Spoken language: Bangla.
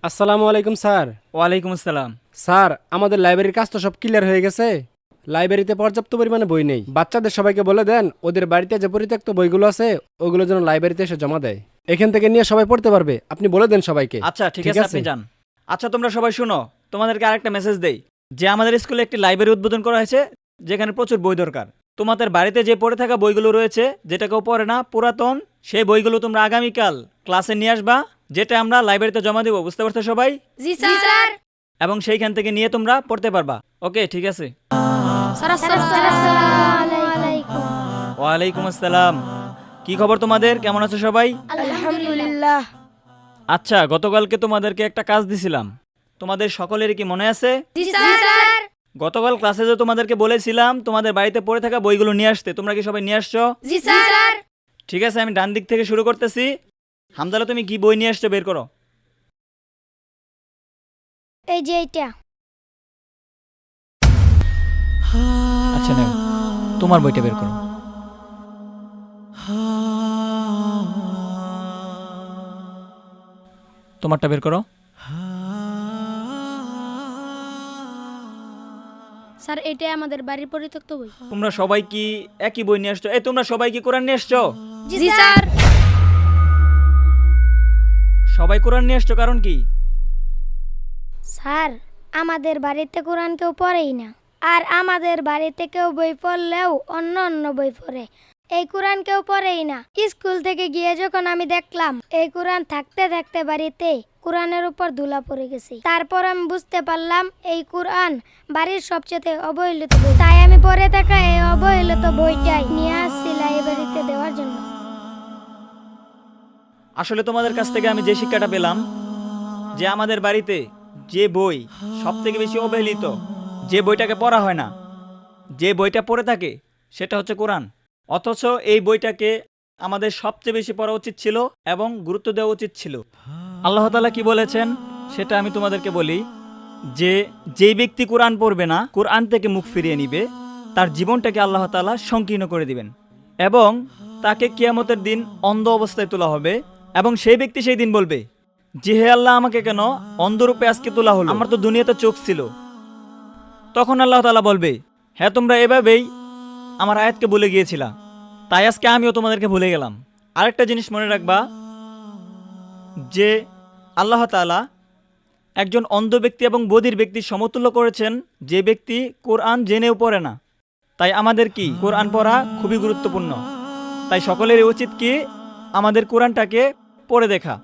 আসসালামু আলাইকুম স্যার। ওয়ালাইকুম আসসালাম। স্যার, আমাদের লাইব্রেরির কাজ তো সব ক্লিয়ার হয়ে গেছে। লাইব্রেরিতে পর্যাপ্ত পরিমাণে বই নেই। বাচ্চাদের সবাইকে বলে দেন ওদের বাড়িতে যে পরিত্যক্ত বইগুলো আছে ওগুলো যেন লাইব্রেরিতে এসে জমা দেয়। এখান থেকে নিয়ে সবাই পড়তে পারবে, আপনি বলে দেন সবাইকে। আচ্ছা ঠিক আছে, আপনি যান। আচ্ছা তোমরা সবাই শুনো, তোমাদেরকে আরেকটা মেসেজ দেই যে আমাদের স্কুলে একটি লাইব্রেরি উদ্বোধন করা হয়েছে যেখানে প্রচুর বই দরকার। তোমাদের বাড়িতে যে পড়ে থাকা বইগুলো রয়েছে, যেটা কেউ পড়ে না, পুরাতন, সেই বইগুলো তোমরা আগামীকাল ক্লাসে নিয়ে আসবা, যেটা আমরা লাইব্রেরিতে জমা দেবো। বুঝতে পারছো সবাই? জি স্যার। এবং সেইখান থেকে নিয়ে তোমরা পড়তে পারবা। ওকে ঠিক আছে। আসসালামু আলাইকুম। ওয়ালাইকুম আসসালাম। কি খবর তোমাদের, কেমন আছো সবাই? আলহামদুলিল্লাহ। আচ্ছা, গতকালকে তোমাদেরকে একটা কাজ দিছিলাম, তোমাদের সকলেরই কি মনে আছে? জি স্যার। গতকাল ক্লাসে যে তোমাদেরকে বলেছিলাম তোমাদের বাড়িতে পড়ে থাকা বইগুলো নিয়ে আসতে, তোমরা কি সবাই নিয়ে আসছো? জি স্যার। ঠিক আছে, আমি ডান দিক থেকে শুরু করতেছি। হামদালা, তুমি কি বই নিয়ে আসছো বের করো। এই যে এইটা। আচ্ছা নাও, তোমার বইটা বের করো। তোমারটা বের করো। স্যার, এটাই আমাদের বাড়ির পরিত্যক্ত বই। তোমরা সবাই কি একই বই নিয়ে আসছো? এই তোমরা সবাই কি কোরআন নিয়ে আসছো? জি স্যার। সবাই কোরআন নিয়ে আসছো, কারণ কি? স্যার, আমাদের বাড়িতে কোরআন কেউ পড়েই না, আর আমাদের বাড়িতে কেউ বই পড়লেও অন্য অন্য বই পড়ে, এই কোরআন কেউ পড়েই না। স্কুল থেকে গিয়ে যখন আমি দেখলাম এই কোরআন থাকতে থাকতে বাড়িতে কোরআনের উপর ধুলা পড়ে গেছে, তারপর আমি বুঝতে পারলাম এই কোরআন বাড়ির সবচেয়ে অবহেলিত বই। তাই আমি পড়ে থাকা এই অবহেলিত বইটাই নিয়ে আসছি লাইব্রেরিতে দেওয়ার জন্য। আসলে তোমাদের কাছ থেকে আমি যে শিক্ষাটা পেলাম, যে আমাদের বাড়িতে যে বই সব থেকে বেশি অবহেলিত, যে বইটাকে পড়া হয় না, যে বইটা পড়ে থাকে, সেটা হচ্ছে কোরআন। অথচ এই বইটাকে আমাদের সবচেয়ে বেশি পড়া উচিত ছিল এবং গুরুত্ব দেওয়া উচিত ছিল। আল্লাহ তাআলা কি বলেছেন সেটা আমি তোমাদেরকে বলি, যে যেই ব্যক্তি কোরআন পড়বে না, কোরআন থেকে মুখ ফিরিয়ে নিবে, তার জীবনটাকে আল্লাহ তাআলা সংকীর্ণ করে দিবেন এবং তাকে কিয়ামতের দিন অন্ধ অবস্থায় তোলা হবে। এবং সেই ব্যক্তি সেই দিন বলবে যে হে আল্লাহ, আমাকে কেন অন্ধরূপে আজকে তোলা হলো, আমার তো দুনিয়াতে চোখ ছিল। তখন আল্লাহ তাআলা বলবে, হ্যাঁ তোমরা এভাবেই আমার আয়াতকে ভুলে গিয়েছিলা, তাই আজকে আমিও তোমাদেরকে ভুলে গেলাম। আরেকটা জিনিস মনে রাখবা, যে আল্লাহ তাআলা একজন অন্ধ ব্যক্তি এবং বধির ব্যক্তির সমতুল্য করেছেন যে ব্যক্তি কোরআন জেনেও পড়ে না। তাই আমাদের কি কোরআন পড়া খুবই গুরুত্বপূর্ণ। তাই সকলেরই উচিত কি আমাদের কোরআনটাকে পড়ে দেখা।